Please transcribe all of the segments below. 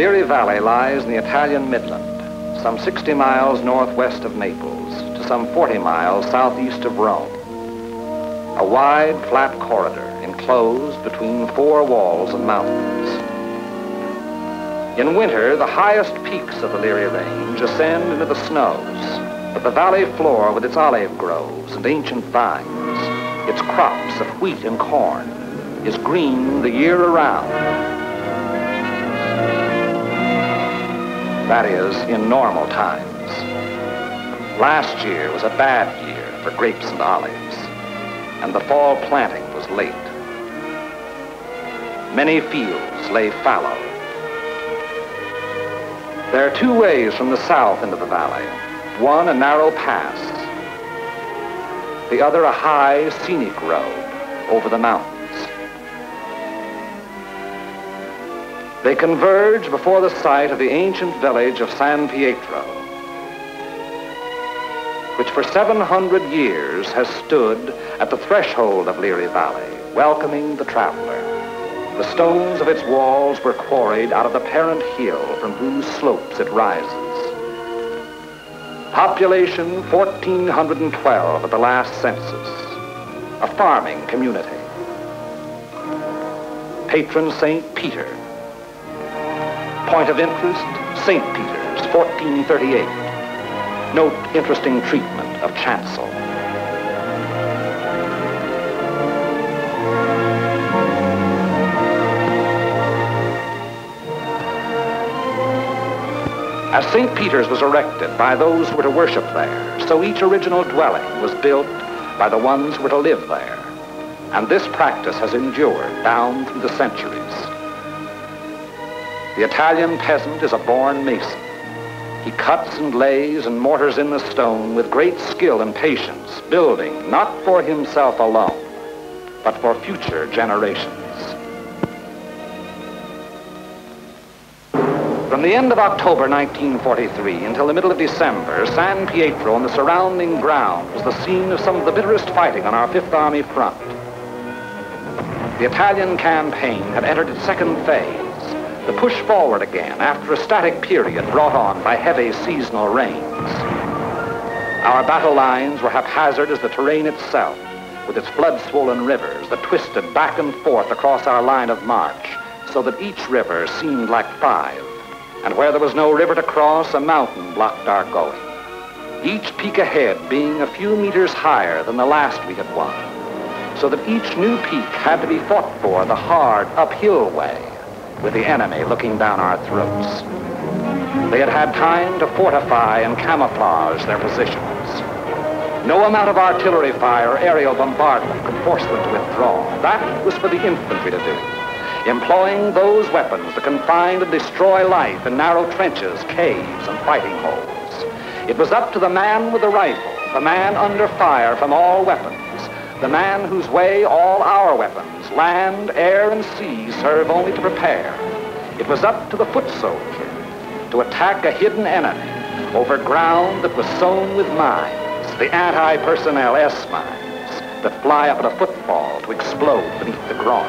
Liri Valley lies in the Italian Midland, some 60 miles northwest of Naples to some 40 miles southeast of Rome. A wide, flat corridor enclosed between 4 walls of mountains. In winter, the highest peaks of the Liri Range ascend into the snows, but the valley floor with its olive groves and ancient vines, its crops of wheat and corn, is green the year around. That is, in normal times. Last year was a bad year for grapes and olives, and the fall planting was late. Many fields lay fallow. There are 2 ways from the south into the valley. One, a narrow pass. The other, a high, scenic road over the mountains. They converge before the site of the ancient village of San Pietro, which for 700 years has stood at the threshold of Liri Valley, welcoming the traveler. The stones of its walls were quarried out of the parent hill from whose slopes it rises. Population 1,412 at the last census, a farming community. Patron Saint Peter. Point of interest, St. Peter's, 1438. Note interesting treatment of chancel. As St. Peter's was erected by those who were to worship there, so each original dwelling was built by the ones who were to live there. And this practice has endured down through the centuries. The Italian peasant is a born mason. He cuts and lays and mortars in the stone with great skill and patience, building not for himself alone, but for future generations. From the end of October 1943 until the middle of December, San Pietro and the surrounding ground was the scene of some of the bitterest fighting on our Fifth Army front. The Italian campaign had entered its second phase, the push forward again after a static period brought on by heavy seasonal rains. Our battle lines were haphazard as the terrain itself, with its flood-swollen rivers that twisted back and forth across our line of march, so that each river seemed like 5. And where there was no river to cross, a mountain blocked our going. Each peak ahead being a few meters higher than the last we had won, so that each new peak had to be fought for the hard, uphill way, with the enemy looking down our throats. They had had time to fortify and camouflage their positions. No amount of artillery fire or aerial bombardment could force them to withdraw. That was for the infantry to do, employing those weapons that can find and destroy life in narrow trenches, caves, and fighting holes. It was up to the man with the rifle, the man under fire from all weapons, the man whose way all our weapons, land, air, and sea, serve only to prepare. It was up to the foot soldier to attack a hidden enemy over ground that was sown with mines, the anti-personnel S-mines that fly up at a footfall to explode beneath the groin.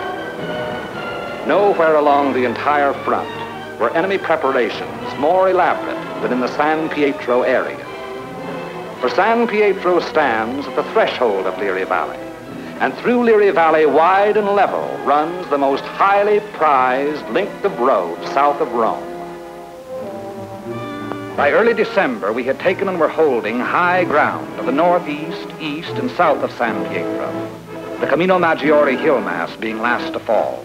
Nowhere along the entire front were enemy preparations more elaborate than in the San Pietro area. For San Pietro stands at the threshold of Liri Valley, and through Liri Valley, wide and level, runs the most highly prized length of road south of Rome. By early December, we had taken and were holding high ground of the northeast, east, and south of San Pietro, the Camino Maggiore hill mass being last to fall.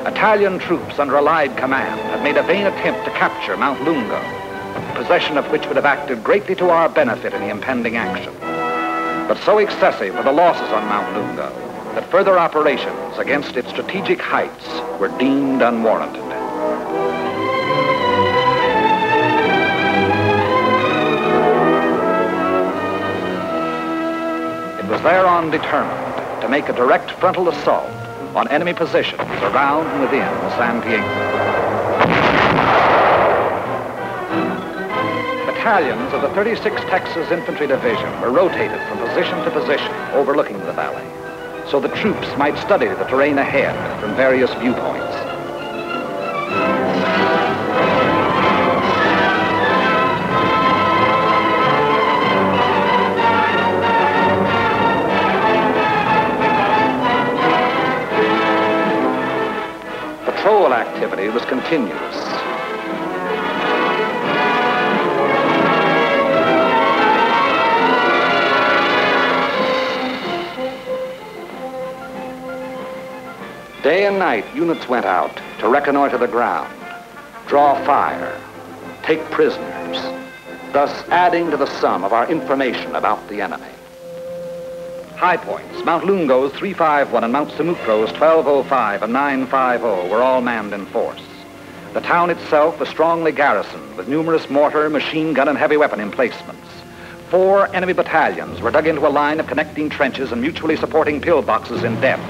Italian troops under Allied command had made a vain attempt to capture Mount Lungo, possession of which would have acted greatly to our benefit in the impending action. But so excessive were the losses on Mount Lungo that further operations against its strategic heights were deemed unwarranted. It was thereon determined to make a direct frontal assault on enemy positions around and within San Pietro. Battalions of the 36th Texas Infantry Division were rotated from position to position overlooking the valley, so the troops might study the terrain ahead from various viewpoints. activity was continuous. Day and night, units went out to reconnoiter the ground, draw fire, take prisoners, thus adding to the sum of our information about the enemy. High points, Mount Lungo's 351 and Mount Sammucro's 1205 and 950 were all manned in force. The town itself was strongly garrisoned with numerous mortar, machine gun, and heavy weapon emplacements. 4 enemy battalions were dug into a line of connecting trenches and mutually supporting pillboxes in depth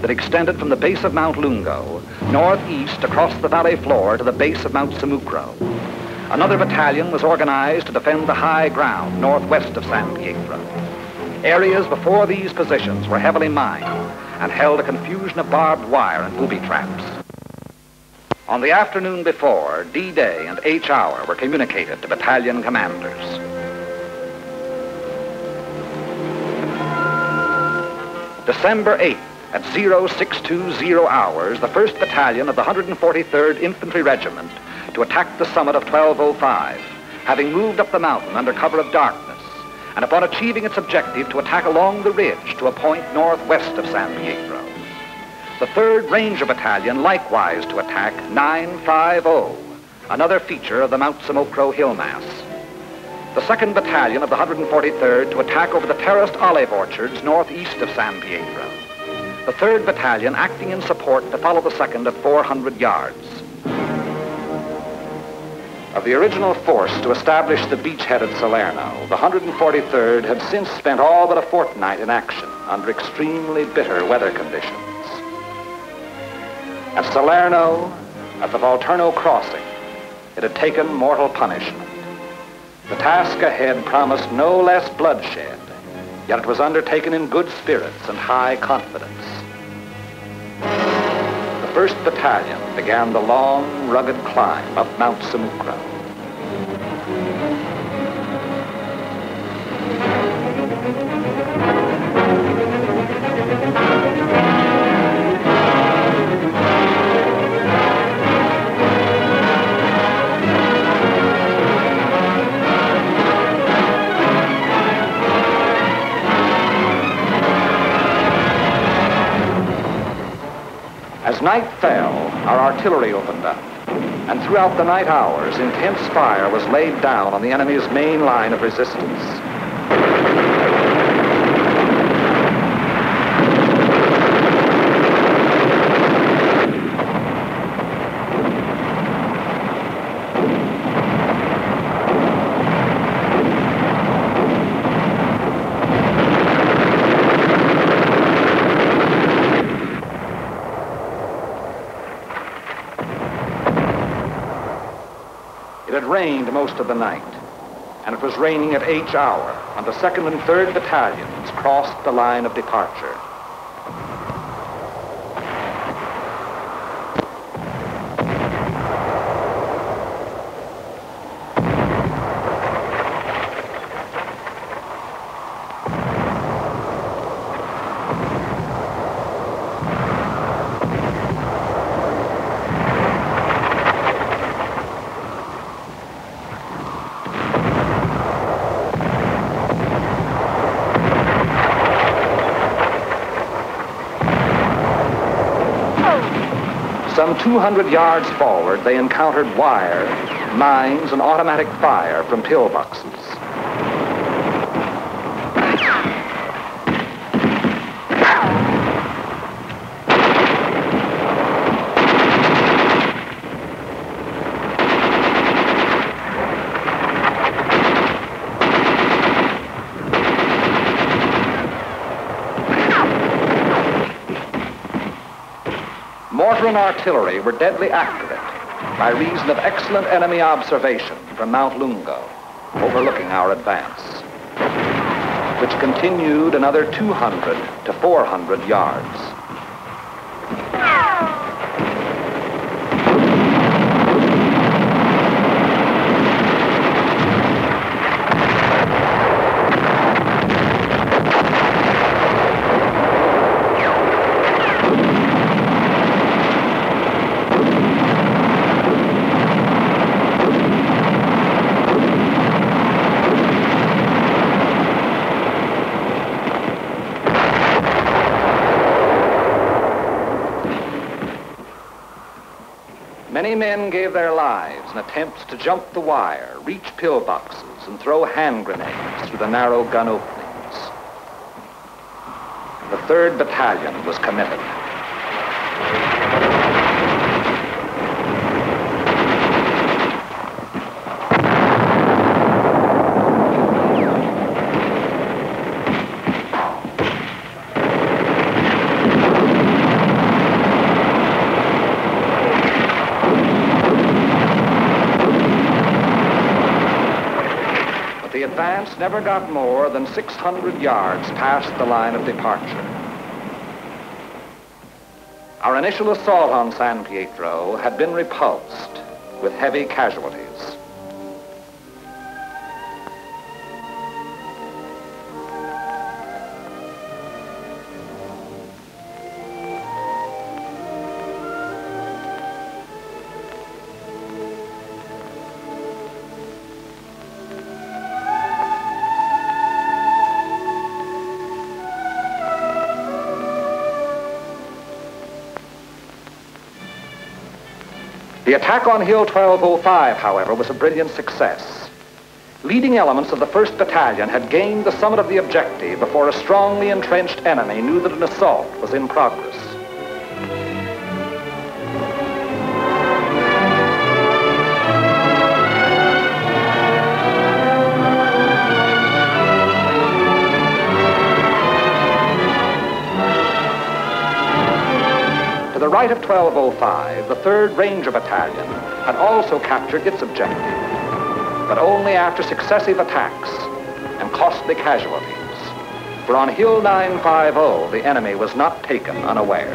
that extended from the base of Mount Lungo, northeast across the valley floor to the base of Mount Sammucro. Another battalion was organized to defend the high ground northwest of San Pietro. Areas before these positions were heavily mined and held a confusion of barbed wire and booby traps. On the afternoon before, D-Day and H-Hour were communicated to battalion commanders. December 8th, at 0620 hours, the 1st Battalion of the 143rd Infantry Regiment to attack the summit of 1205, having moved up the mountain under cover of darkness, and upon achieving its objective to attack along the ridge to a point northwest of San Pietro. The 3rd Ranger Battalion likewise to attack 950, another feature of the Mount Sammucro hill mass. The 2nd Battalion of the 143rd to attack over the terraced olive orchards northeast of San Pietro. The 3rd Battalion acting in support to follow the 2nd at 400 yards. Of the original force to establish the beachhead at Salerno, the 143rd had since spent all but a fortnight in action under extremely bitter weather conditions. At Salerno, at the Volturno crossing, it had taken mortal punishment. The task ahead promised no less bloodshed, yet it was undertaken in good spirits and high confidence. The 1st Battalion began the long, rugged climb up Mount Sammucro. As night fell, our artillery opened up, and throughout the night hours, intense fire was laid down on the enemy's main line of resistance. It had rained most of the night, and it was raining at H-Hour when the 2nd and 3rd Battalions crossed the line of departure. Some 200 yards forward, they encountered wire, mines, and automatic fire from pillboxes. Mortar and artillery were deadly accurate by reason of excellent enemy observation from Mount Lungo, overlooking our advance, which continued another 200 to 400 yards. Many men gave their lives in attempts to jump the wire, reach pillboxes, and throw hand grenades through the narrow gun openings. The 3rd Battalion was committed. The advance never got more than 600 yards past the line of departure. Our initial assault on San Pietro had been repulsed with heavy casualties. The attack on Hill 1205, however, was a brilliant success. Leading elements of the 1st Battalion had gained the summit of the objective before a strongly entrenched enemy knew that an assault was in progress. To the right of 1205, the 3rd Ranger Battalion had also captured its objective, but only after successive attacks and costly casualties. For on Hill 950, the enemy was not taken unaware.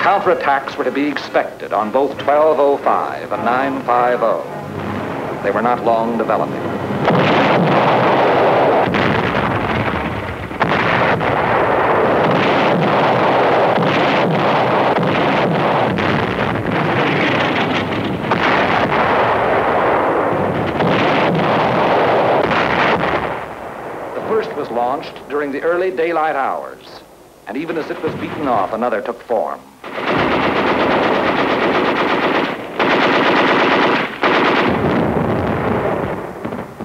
Counterattacks were to be expected on both 1205 and 950. They were not long developing. Launched during the early daylight hours, and even as it was beaten off, another took form.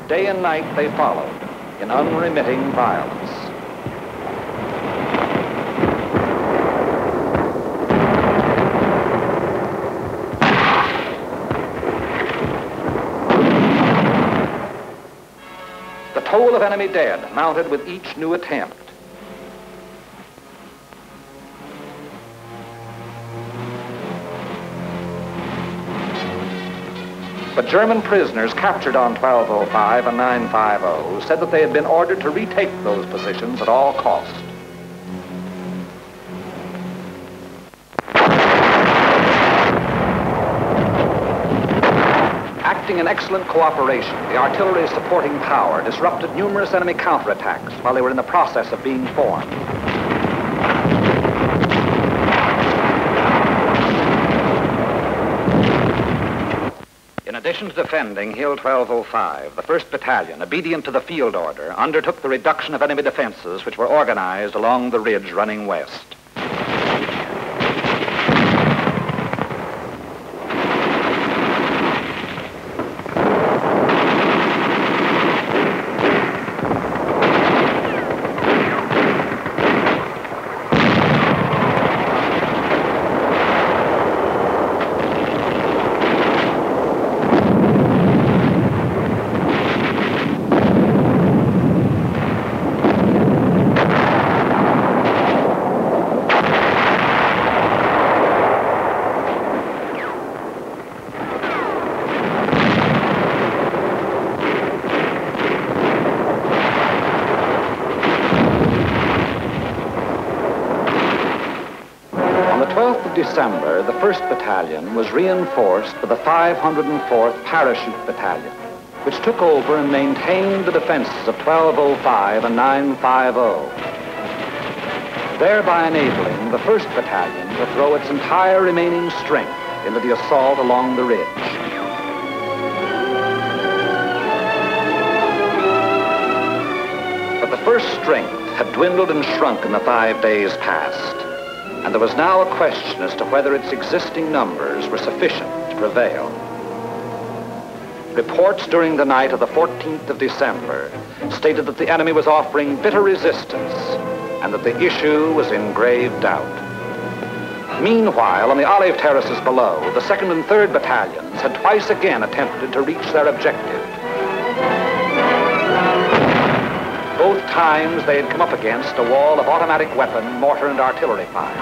Day and night they followed in unremitting violence. The toll of enemy dead mounted with each new attempt. But German prisoners captured on 1205 and 950 said that they had been ordered to retake those positions at all cost. Acting in excellent cooperation, the artillery's supporting power disrupted numerous enemy counterattacks while they were in the process of being formed. In addition to defending Hill 1205, the 1st Battalion, obedient to the field order, undertook the reduction of enemy defenses which were organized along the ridge running west. December, the 1st Battalion was reinforced by the 504th Parachute Battalion, which took over and maintained the defenses of 1205 and 950, thereby enabling the 1st Battalion to throw its entire remaining strength into the assault along the ridge. But the 1st strength had dwindled and shrunk in the 5 days past. and there was now a question as to whether its existing numbers were sufficient to prevail. Reports during the night of the 14th of December stated that the enemy was offering bitter resistance and that the issue was in grave doubt. Meanwhile, on the olive terraces below, the 2nd and 3rd Battalions had twice again attempted to reach their objective. Both times they had come up against a wall of automatic weapon, mortar, and artillery fire.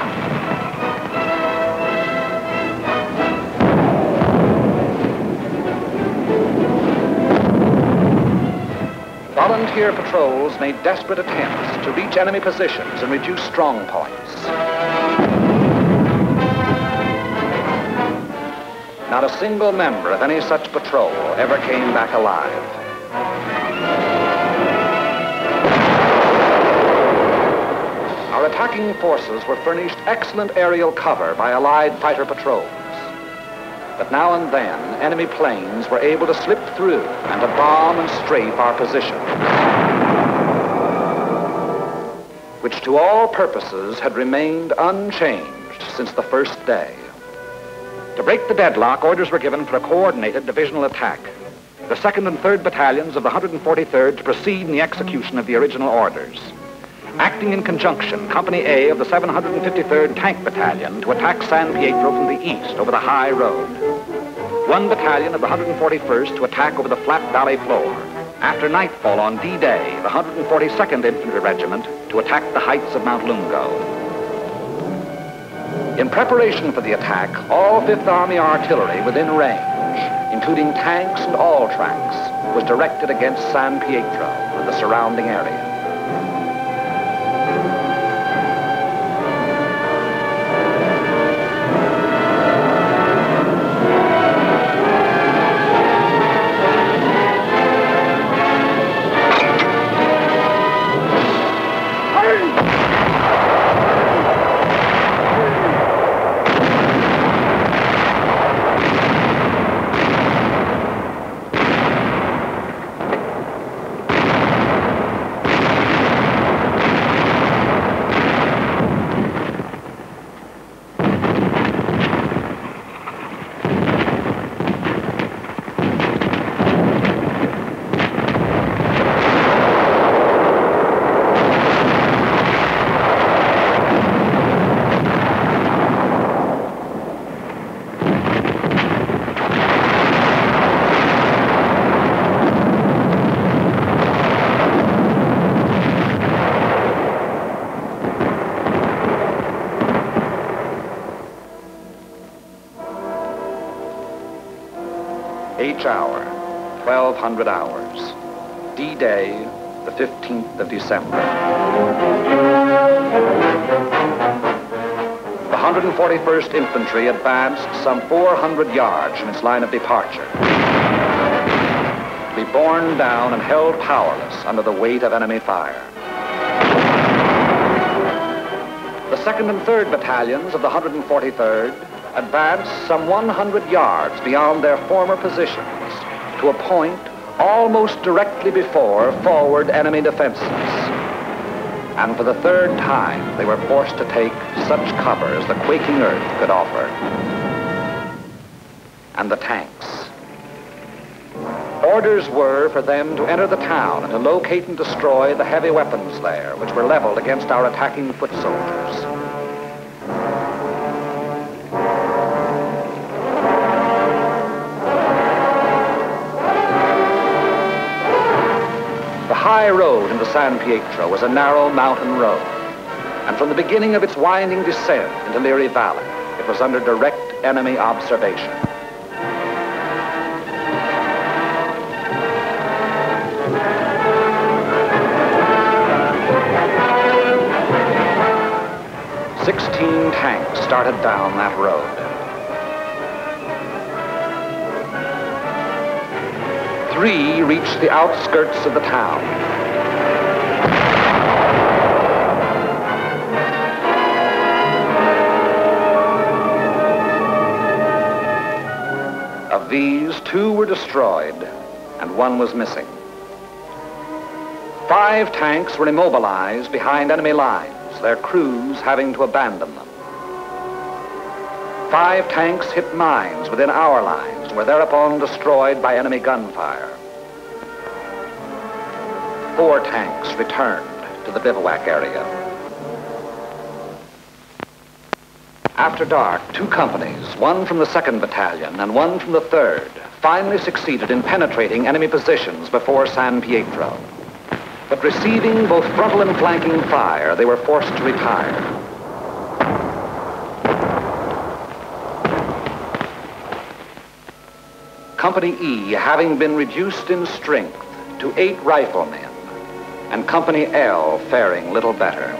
Volunteer patrols made desperate attempts to reach enemy positions and reduce strong points. Not a single member of any such patrol ever came back alive. Our attacking forces were furnished excellent aerial cover by Allied fighter patrols. But now and then, enemy planes were able to slip through and to bomb and strafe our position, which to all purposes had remained unchanged since the first day. To break the deadlock, orders were given for a coordinated divisional attack. The 2nd and 3rd Battalions of the 143rd to proceed in the execution of the original orders. Acting in conjunction, Company A of the 753rd Tank Battalion to attack San Pietro from the east over the high road. 1 battalion of the 141st to attack over the flat valley floor. After nightfall on D-Day, the 142nd Infantry Regiment to attack the heights of Mount Lungo. In preparation for the attack, all 5th Army artillery within range, including tanks and all tracks, was directed against San Pietro and the surrounding area. Each hour, 1,200 hours. D-Day, the 15th of December. The 141st Infantry advanced some 400 yards from its line of departure, to be borne down and held powerless under the weight of enemy fire. The 2nd and 3rd Battalions of the 143rd advanced some 100 yards beyond their former positions to a point almost directly before forward enemy defenses. And for the 3rd time, they were forced to take such cover as the quaking earth could offer. And the tanks. Orders were for them to enter the town and to locate and destroy the heavy weapons there, which were leveled against our attacking foot soldiers. The high road into San Pietro was a narrow mountain road, and from the beginning of its winding descent into Leary Valley, it was under direct enemy observation. "16 tanks started down that road. Three reached the outskirts of the town. Of these, 2 were destroyed and 1 was missing. 5 tanks were immobilized behind enemy lines, their crews having to abandon them. 5 tanks hit mines within our lines, were thereupon destroyed by enemy gunfire. 4 tanks returned to the bivouac area. After dark, 2 companies, one from the 2nd Battalion and one from the 3rd, finally succeeded in penetrating enemy positions before San Pietro. But receiving both frontal and flanking fire, they were forced to retire. Company E having been reduced in strength to 8 riflemen, and Company L faring little better.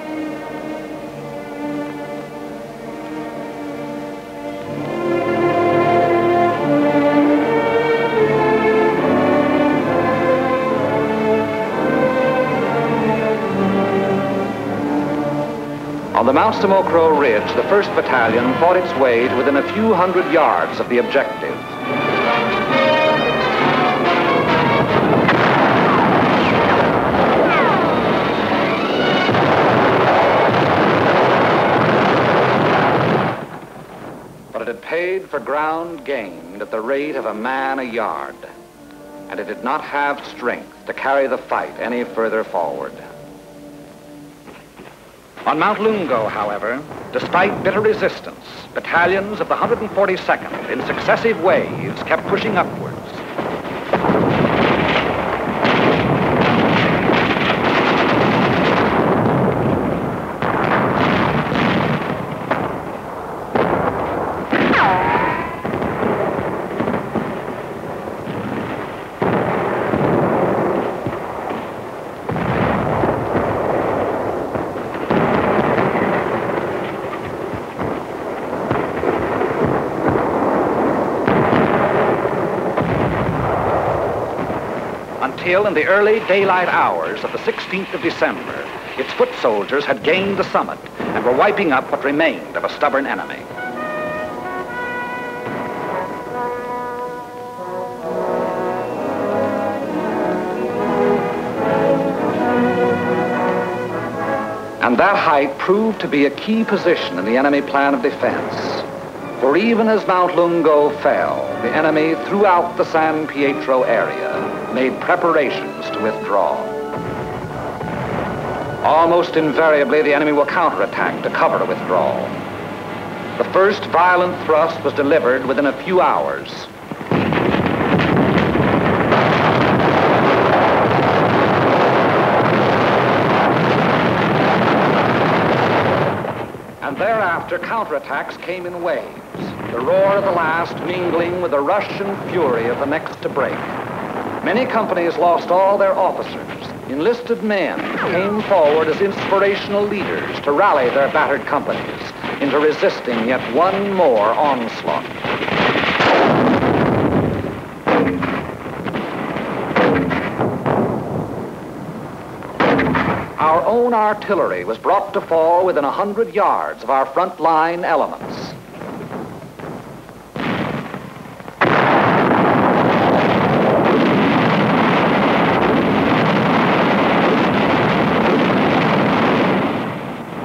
On the Mount Samocro Ridge, the 1st Battalion fought its way to within a few hundred yards of the objective. But it had paid for ground gained at the rate of a man a yard, and it did not have strength to carry the fight any further forward. On Mount Lungo, however, despite bitter resistance, battalions of the 142nd in successive waves kept pushing upwards. Until in the early daylight hours of the 16th of December, its foot soldiers had gained the summit and were wiping up what remained of a stubborn enemy. And that height proved to be a key position in the enemy plan of defense. For even as Mount Lungo fell, the enemy throughout the San Pietro area made preparations to withdraw. Almost invariably, the enemy will counterattack to cover a withdrawal. The first violent thrust was delivered within a few hours. And thereafter, counterattacks came in waves, the roar of the last mingling with the rush and fury of the next to break. Many companies lost all their officers. Enlisted men came forward as inspirational leaders to rally their battered companies into resisting yet one more onslaught. Our own artillery was brought to fall within 100 yards of our front line elements.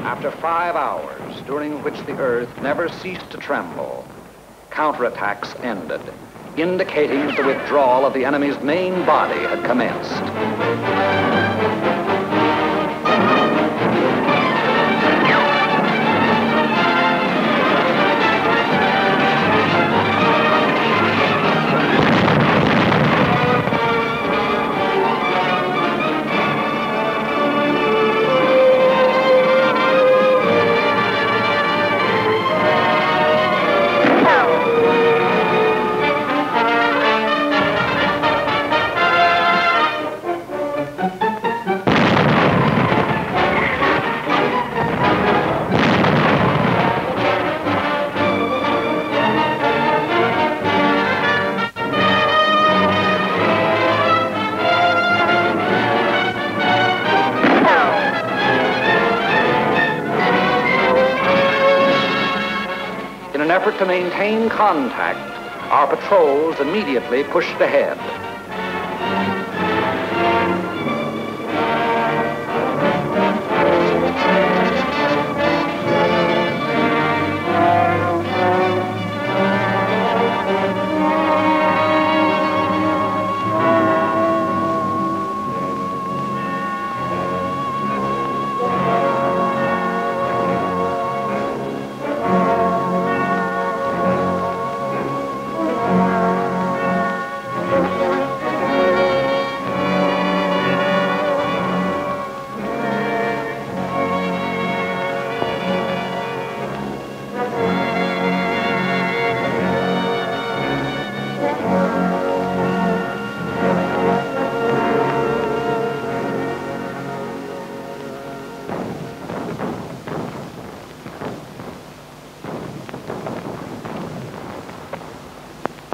After 5 hours, during which the earth never ceased to tremble, counterattacks ended, indicating that the withdrawal of the enemy's main body had commenced. In an effort to maintain contact, our patrols immediately pushed ahead.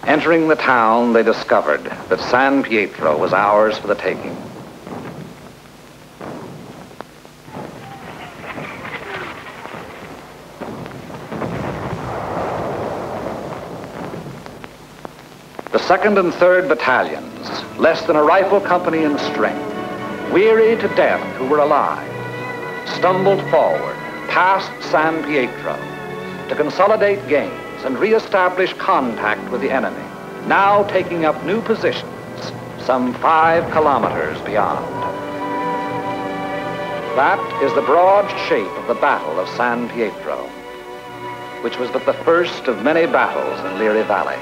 Entering the town, they discovered that San Pietro was ours for the taking. The 2nd and 3rd battalions, less than a rifle company in strength, weary to death who were alive, stumbled forward past San Pietro to consolidate gains and re-establish contact with the enemy, now taking up new positions some 5 kilometers beyond. That is the broad shape of the Battle of San Pietro, which was but the first of many battles in Liri Valley.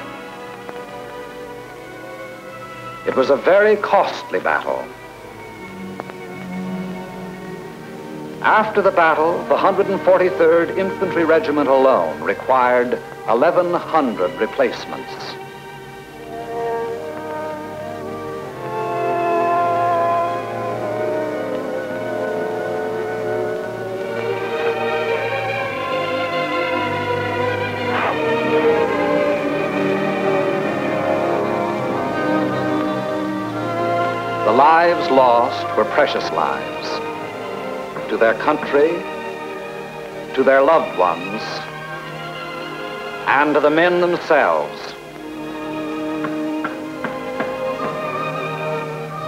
It was a very costly battle. After the battle, the 143rd Infantry Regiment alone required 1,100 replacements. The lives lost were precious lives. To their country, to their loved ones, and to the men themselves.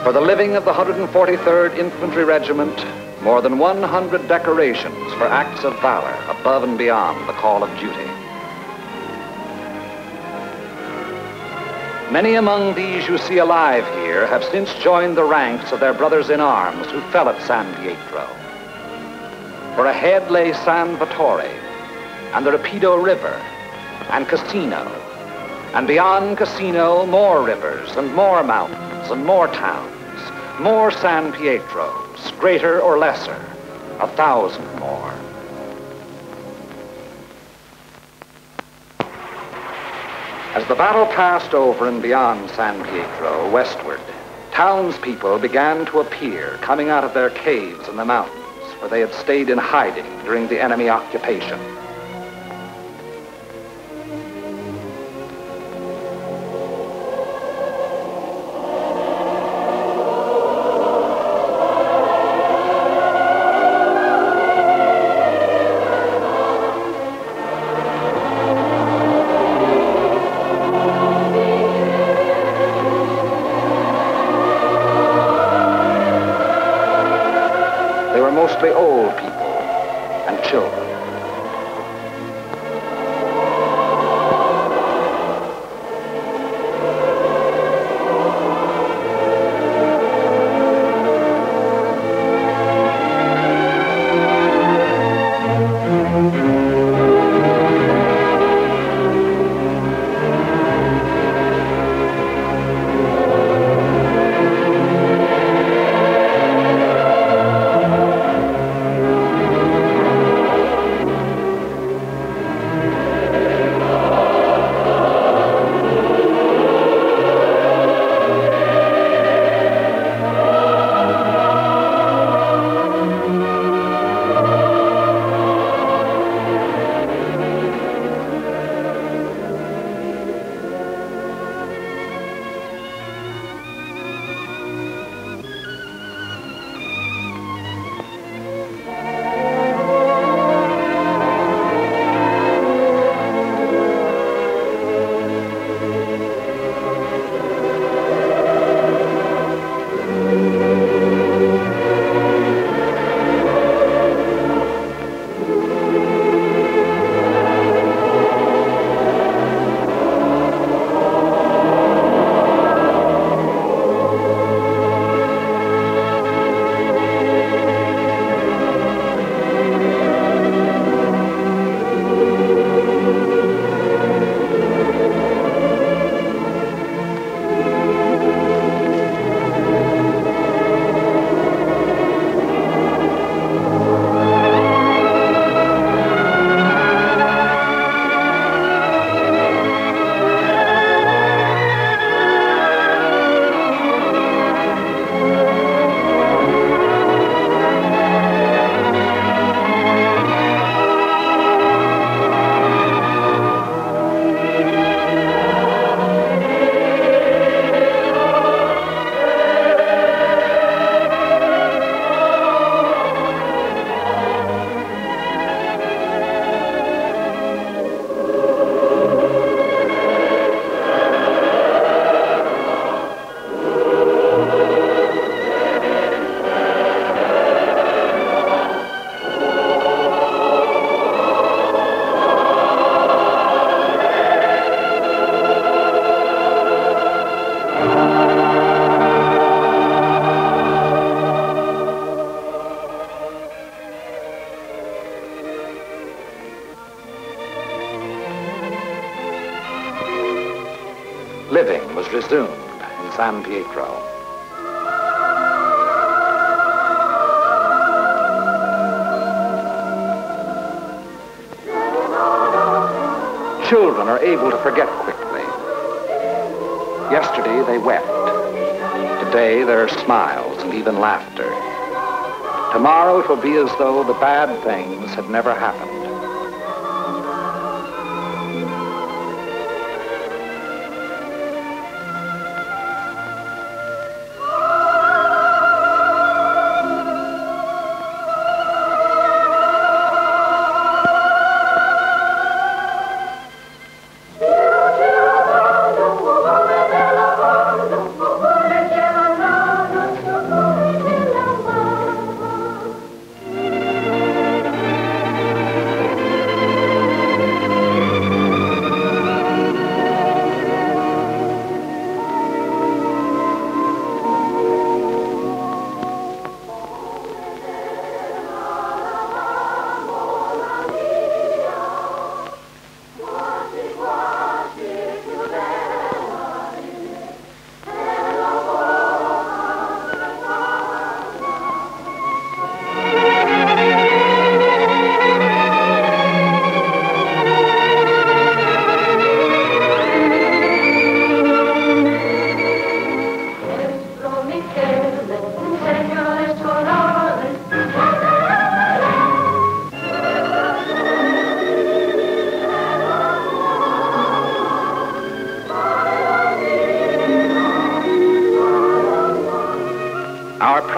For the living of the 143rd Infantry Regiment, more than 100 decorations for acts of valor above and beyond the call of duty. Many among these you see alive here have since joined the ranks of their brothers in arms who fell at San Pietro. For ahead lay San Vittore and the Rapido River and Cassino, and beyond Cassino more rivers and more mountains and more towns, more San Pietros, greater or lesser, 1,000 more. As the battle passed over and beyond San Pietro, westward, townspeople began to appear, coming out of their caves in the mountains, where they had stayed in hiding during the enemy occupation. Mostly old people and children. living was resumed in San Pietro. Children are able to forget quickly. Yesterday they wept. Today there are smiles and even laughter. Tomorrow it will be as though the bad things had never happened.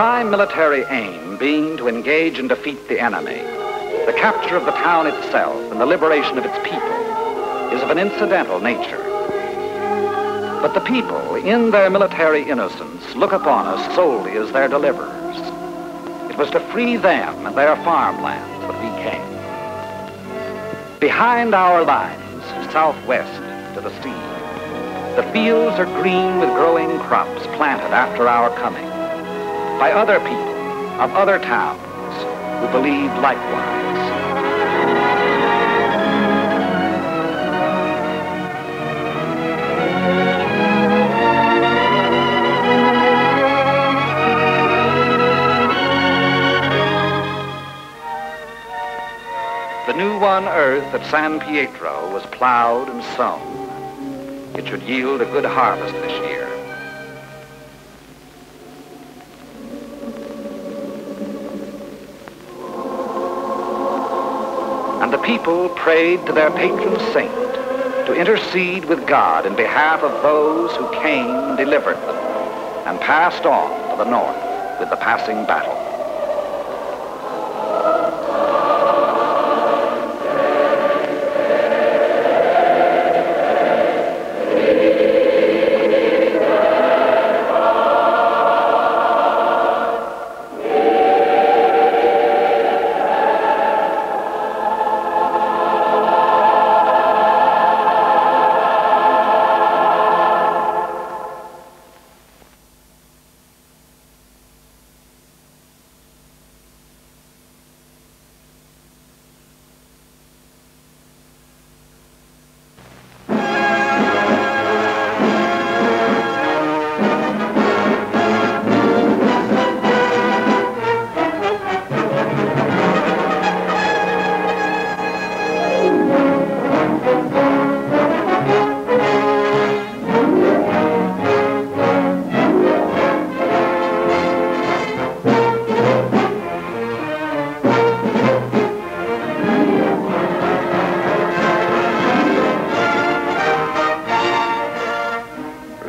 Prime military aim being to engage and defeat the enemy, the capture of the town itself and the liberation of its people is of an incidental nature. But the people, in their military innocence, look upon us solely as their deliverers. It was to free them and their farmlands that we came. Behind our lines, southwest to the sea, the fields are green with growing crops planted after our coming by other people of other towns who believed likewise. The new won earth at San Pietro was plowed and sown. It should yield a good harvest this year. And the people prayed to their patron saint to intercede with God in behalf of those who came and delivered them and passed on to the north with the passing battle.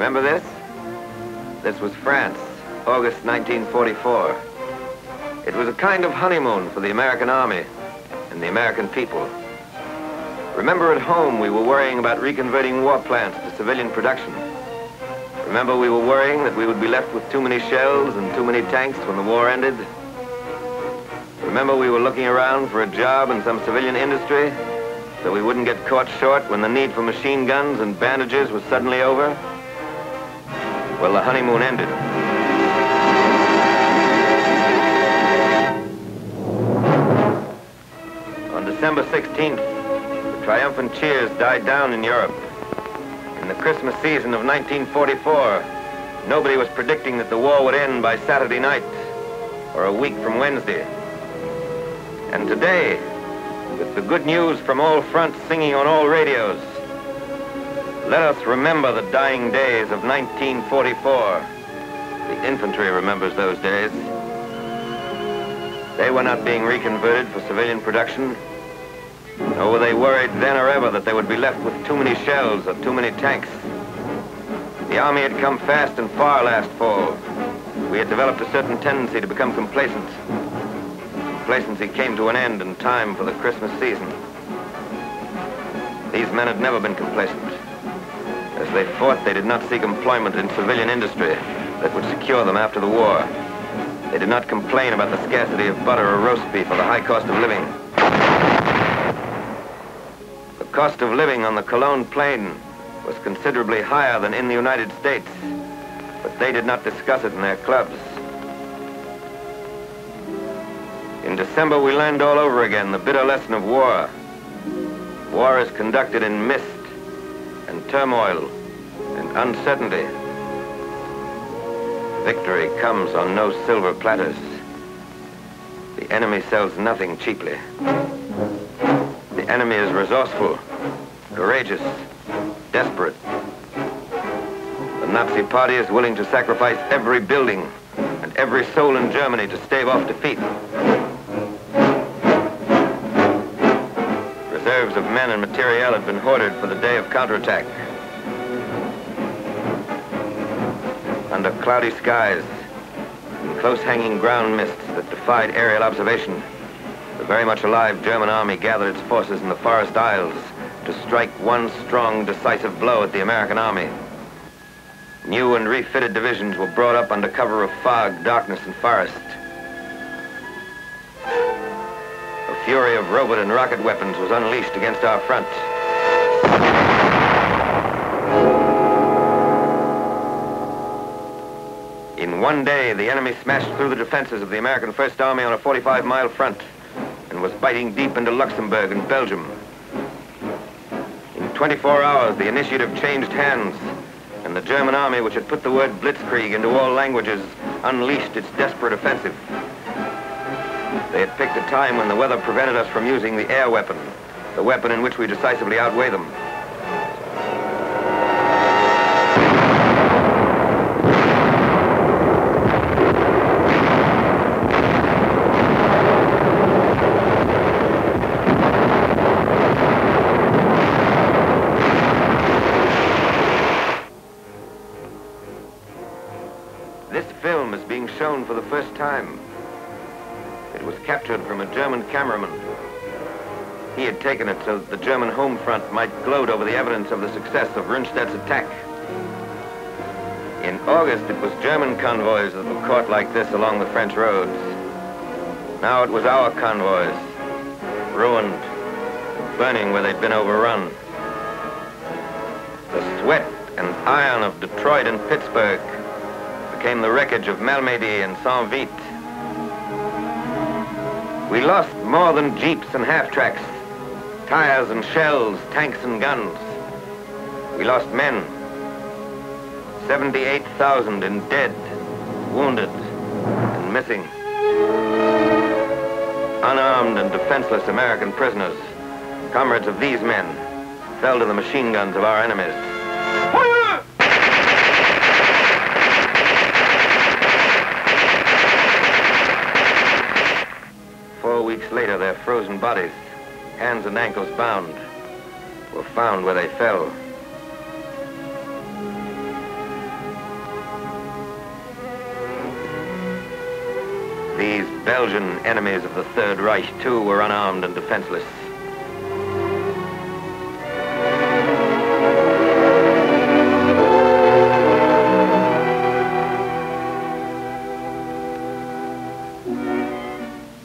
Remember this? This was France, August 1944. It was a kind of honeymoon for the American Army and the American people. Remember at home we were worrying about reconverting war plants to civilian production. Remember we were worrying that we would be left with too many shells and too many tanks when the war ended. Remember we were looking around for a job in some civilian industry so we wouldn't get caught short when the need for machine guns and bandages was suddenly over? Well, the honeymoon ended. On December 16th, the triumphant cheers died down in Europe. In the Christmas season of 1944, nobody was predicting that the war would end by Saturday night or a week from Wednesday. And today, with the good news from all fronts singing on all radios, let us remember the dying days of 1944. The infantry remembers those days. They were not being reconverted for civilian production, nor were they worried then or ever that they would be left with too many shells or too many tanks. The Army had come fast and far last fall. We had developed a certain tendency to become complacent. Complacency came to an end in time for the Christmas season. These men had never been complacent. As they fought, they did not seek employment in civilian industry that would secure them after the war. They did not complain about the scarcity of butter or roast beef or the high cost of living. The cost of living on the Cologne Plain was considerably higher than in the United States, but they did not discuss it in their clubs. In December, we learned all over again the bitter lesson of war. War is conducted in mist and turmoil and uncertainty. Victory comes on no silver platters. The enemy sells nothing cheaply. The enemy is resourceful, courageous, desperate. The Nazi Party is willing to sacrifice every building and every soul in Germany to stave off defeat. Reserves of men and materiel had been hoarded for the day of counterattack. Under cloudy skies, in close-hanging ground mists that defied aerial observation, the very much alive German army gathered its forces in the forest aisles to strike one strong, decisive blow at the American army. New and refitted divisions were brought up under cover of fog, darkness, and forest. A fury of robot and rocket weapons was unleashed against our front. In one day, the enemy smashed through the defenses of the American First Army on a 45-mile front and was biting deep into Luxembourg and Belgium. In 24 hours, the initiative changed hands, and the German army, which had put the word blitzkrieg into all languages, unleashed its desperate offensive. They had picked a time when the weather prevented us from using the air weapon, the weapon in which we decisively outweigh them. This film is being shown for the first time. It was captured from a German cameraman. He had taken it so that the German home front might gloat over the evidence of the success of Rundstedt's attack. In August, it was German convoys that were caught like this along the French roads. Now it was our convoys, ruined and burning where they'd been overrun. The sweat and iron of Detroit and Pittsburgh became the wreckage of Malmedy and Saint-Vite. We lost more than jeeps and half-tracks, tires and shells, tanks and guns. We lost men. 78,000 in dead, wounded, and missing. Unarmed and defenseless American prisoners, comrades of these men, fell to the machine guns of our enemies. 4 weeks later, their frozen bodies, hands and ankles bound, were found where they fell. These Belgian enemies of the Third Reich, too, were unarmed and defenseless.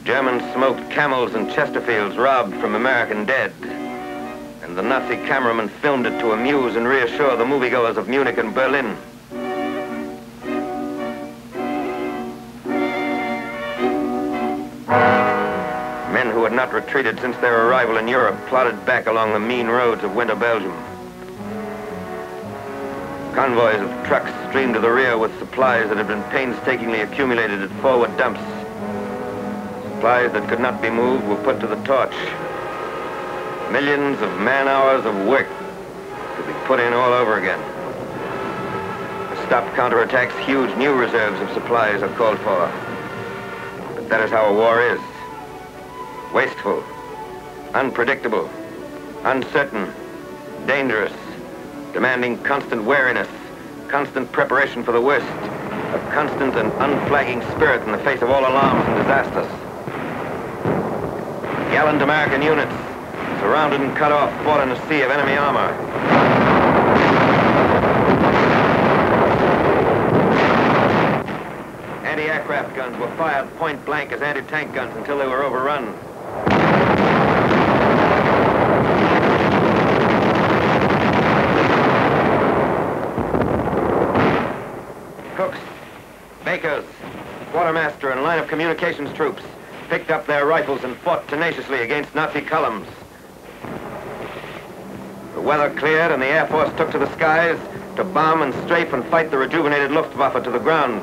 German smoked camels and Chesterfields robbed from American dead. And the Nazi cameraman filmed it to amuse and reassure the moviegoers of Munich and Berlin. Men who had not retreated since their arrival in Europe plodded back along the mean roads of winter Belgium. Convoys of trucks streamed to the rear with supplies that had been painstakingly accumulated at forward dumps. Supplies that could not be moved were put to the torch. Millions of man-hours of work to be put in all over again. To stop counterattacks, huge new reserves of supplies are called for. But that is how a war is. Wasteful, unpredictable, uncertain, dangerous, demanding constant wariness, constant preparation for the worst, a constant and unflagging spirit in the face of all alarms and disasters. Gallant American units, surrounded and cut off, fought in a sea of enemy armor. Anti-aircraft guns were fired point blank as anti-tank guns until they were overrun. Cooks, bakers, quartermaster, and line of communications troops picked up their rifles and fought tenaciously against Nazi columns. The weather cleared and the Air Force took to the skies to bomb and strafe and fight the rejuvenated Luftwaffe to the ground.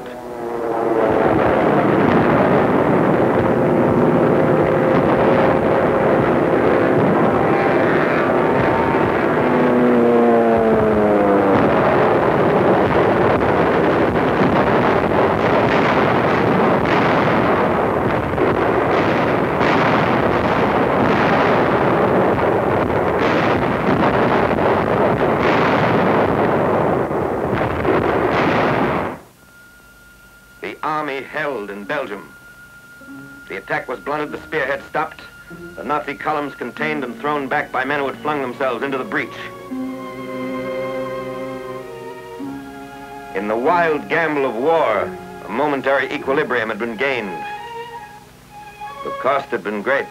Held in Belgium. The attack was blunted, the spearhead stopped, the Nazi columns contained and thrown back by men who had flung themselves into the breach. In the wild gamble of war, a momentary equilibrium had been gained. The cost had been great,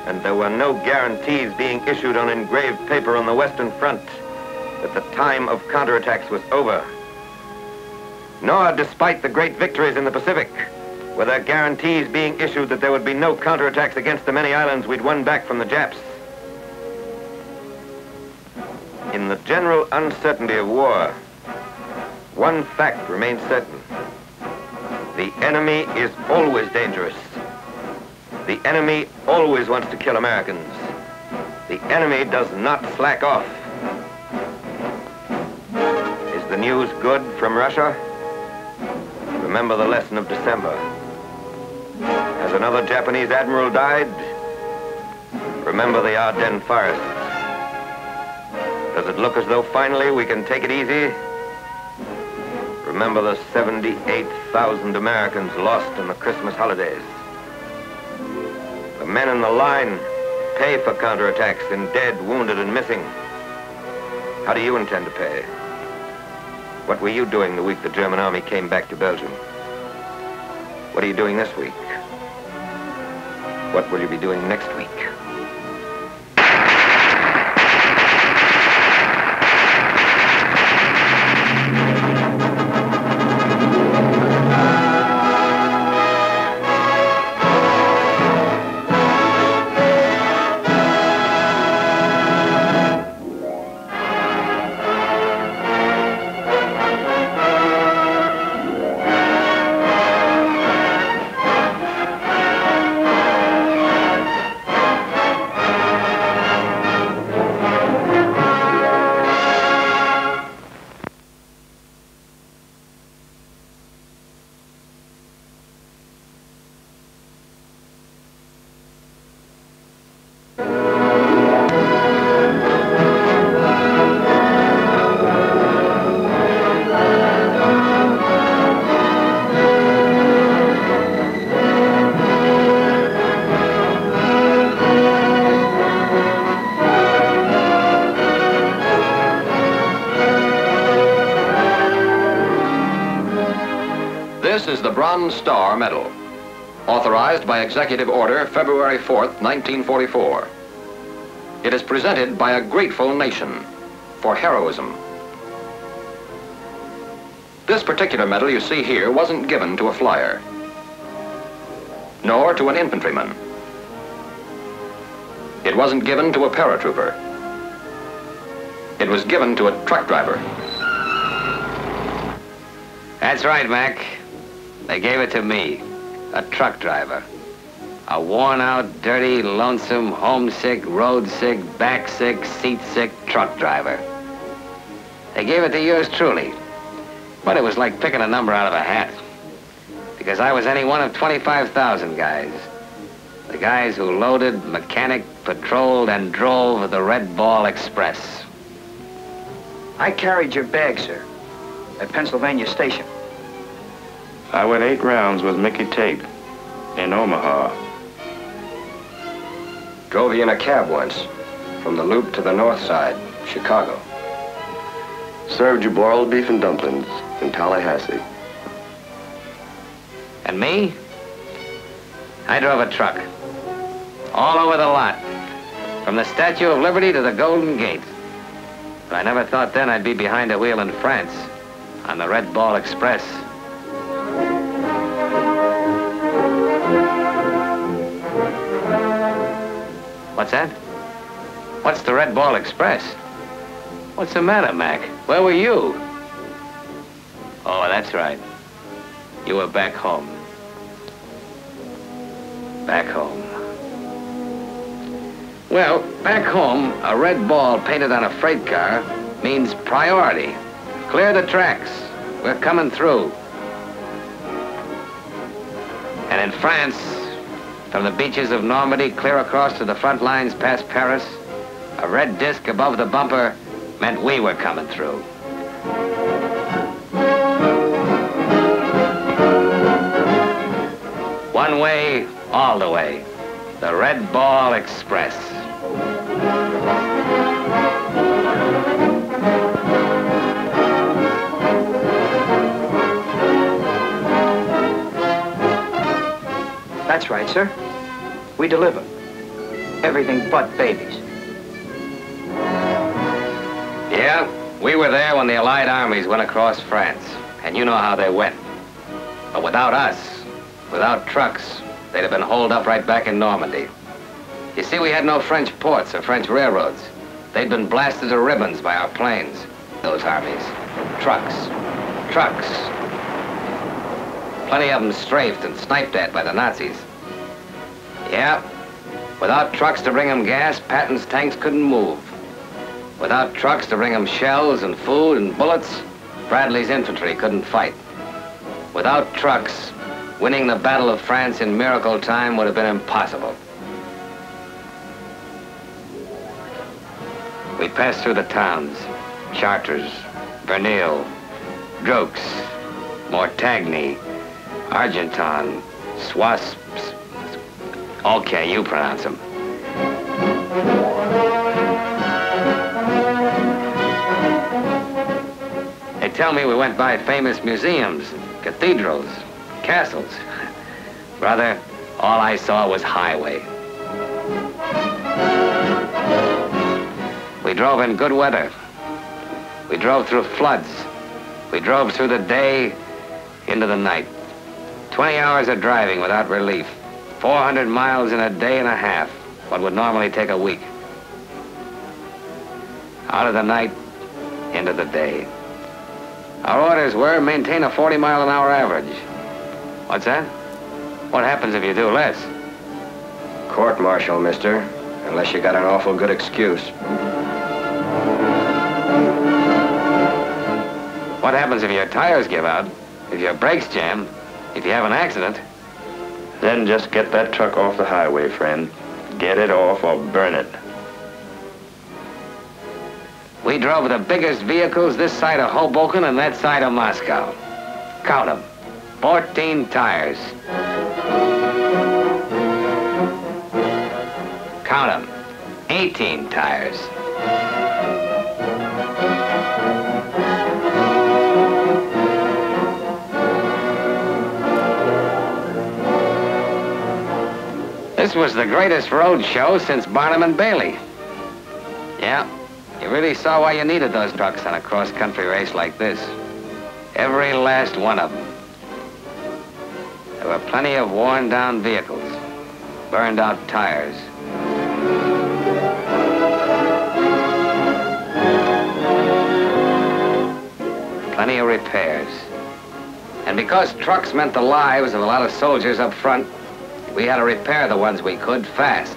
and there were no guarantees being issued on engraved paper on the Western Front that the time of counterattacks was over. Nor, despite the great victories in the Pacific, were there guarantees being issued that there would be no counterattacks against the many islands we'd won back from the Japs. In the general uncertainty of war, one fact remains certain. The enemy is always dangerous. The enemy always wants to kill Americans. The enemy does not slack off. Is the news good from Russia? Remember the lesson of December. Has another Japanese admiral died? Remember the Ardennes forests. Does it look as though finally we can take it easy? Remember the 78,000 Americans lost in the Christmas holidays. The men in the line pay for counterattacks in dead, wounded, and missing. How do you intend to pay? What were you doing the week the German army came back to Belgium? What are you doing this week? What will you be doing next week? This is the Bronze Star Medal, authorized by Executive Order February 4th, 1944. It is presented by a grateful nation for heroism. This particular medal you see here wasn't given to a flyer, nor to an infantryman. It wasn't given to a paratrooper. It was given to a truck driver. That's right, Mac. They gave it to me, a truck driver. A worn-out, dirty, lonesome, homesick, road-sick, back-sick, seat-sick truck driver. They gave it to yours truly. But it was like picking a number out of a hat. Because I was any one of 25,000 guys. The guys who loaded, mechanic, patrolled, and drove the Red Ball Express. I carried your bag, sir, at Pennsylvania Station. I went 8 rounds with Mickey Tate in Omaha. Drove you in a cab once, from the Loop to the North Side, Chicago. Served you boiled beef and dumplings in Tallahassee. And me? I drove a truck. All over the lot. From the Statue of Liberty to the Golden Gate. But I never thought then I'd be behind a wheel in France on the Red Ball Express. What's that? What's the Red Ball Express? What's the matter, Mac? Where were you? Oh, that's right. You were back home. Back home. Well, back home, a red ball painted on a freight car means priority. Clear the tracks. We're coming through. And in France, from the beaches of Normandy clear across to the front lines past Paris, a red disc above the bumper meant we were coming through. One way, all the way. The Red Ball Express. That's right, sir. We deliver. Everything but babies. Yeah, we were there when the Allied armies went across France. And you know how they went. But without us, without trucks, they'd have been holed up right back in Normandy. You see, we had no French ports or French railroads. They'd been blasted to ribbons by our planes, those armies. Trucks. Trucks. Plenty of them strafed and sniped at by the Nazis. Yeah, without trucks to bring them gas, Patton's tanks couldn't move. Without trucks to bring them shells and food and bullets, Bradley's infantry couldn't fight. Without trucks, winning the Battle of France in miracle time would have been impossible. We passed through the towns, Chartres, Verneuil, Droux, Mortagny, Argenton, Swasps. Okay, you pronounce them. They tell me we went by famous museums, cathedrals, castles. Brother, all I saw was highway. We drove in good weather. We drove through floods. We drove through the day into the night. 20 hours of driving without relief. 400 miles in a day and a half, what would normally take a week. Out of the night, into the day. Our orders were maintain a 40-mile-an-hour average. What's that? What happens if you do less? Court-martial, mister, unless you got an awful good excuse. What happens if your tires give out, if your brakes jam, if you have an accident? Then just get that truck off the highway, friend. Get it off or burn it. We drove the biggest vehicles this side of Hoboken and that side of Moscow. Count them. 14 tires. Count them. 18 tires. This was the greatest road show since Barnum and Bailey. Yeah, you really saw why you needed those trucks on a cross-country race like this. Every last one of them. There were plenty of worn-down vehicles, burned-out tires. Plenty of repairs. And because trucks meant the lives of a lot of soldiers up front, we had to repair the ones we could fast.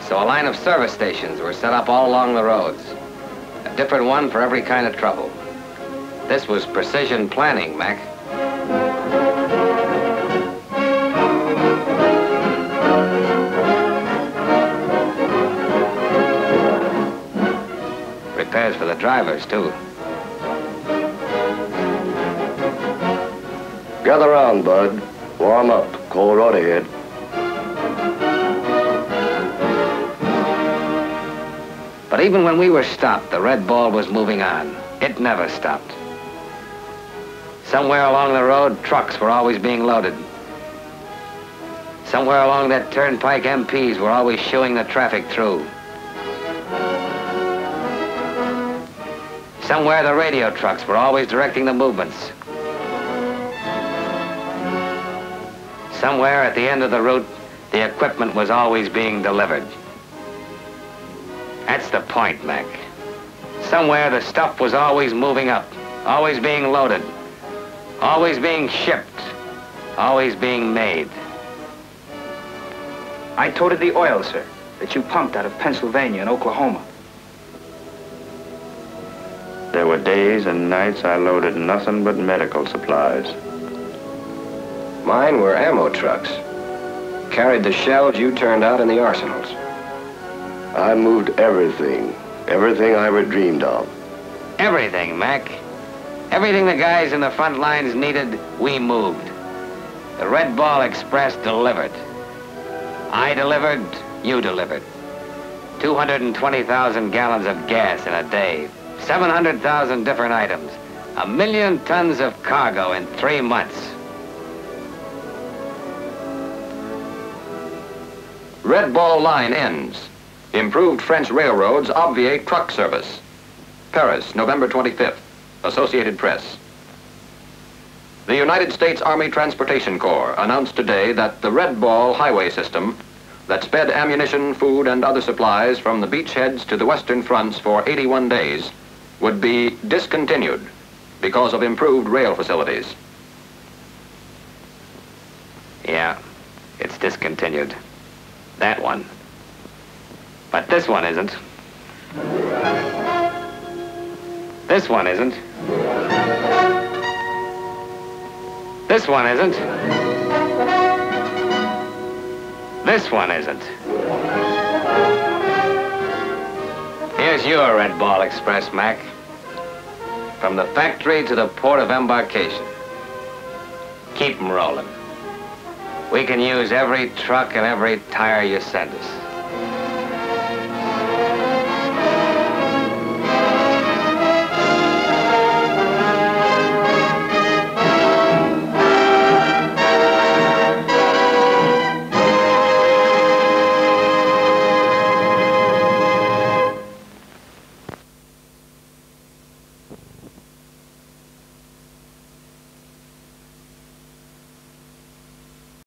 So a line of service stations were set up all along the roads. A different one for every kind of trouble. This was precision planning, Mac. Repairs for the drivers, too. Gather round, Bud. Warm up. Cold road ahead. But even when we were stopped, the red ball was moving on. It never stopped. Somewhere along the road, trucks were always being loaded. Somewhere along that turnpike, MPs were always shooing the traffic through. Somewhere the radio trucks were always directing the movements. Somewhere at the end of the route, the equipment was always being delivered. That's the point, Mac. Somewhere the stuff was always moving up, always being loaded, always being shipped, always being made. I toted the oil, sir, that you pumped out of Pennsylvania and Oklahoma. There were days and nights I loaded nothing but medical supplies. Mine were ammo trucks. Carried the shells you turned out in the arsenals. I moved everything. Everything I ever dreamed of. Everything, Mac. Everything the guys in the front lines needed, we moved. The Red Ball Express delivered. I delivered, you delivered. 220,000 gallons of gas in a day. 700,000 different items. 1 million tons of cargo in 3 months. Red Ball line ends. Improved French railroads obviate truck service. Paris, November 25th. Associated Press. The United States Army Transportation Corps announced today that the Red Ball highway system that sped ammunition, food, and other supplies from the beachheads to the western fronts for 81 days would be discontinued because of improved rail facilities. Yeah, it's discontinued. That one. But this one isn't. This one isn't. This one isn't. This one isn't. Here's your Red Ball Express, Mac. From the factory to the port of embarkation. Keep 'em rolling. We can use every truck and every tire you send us.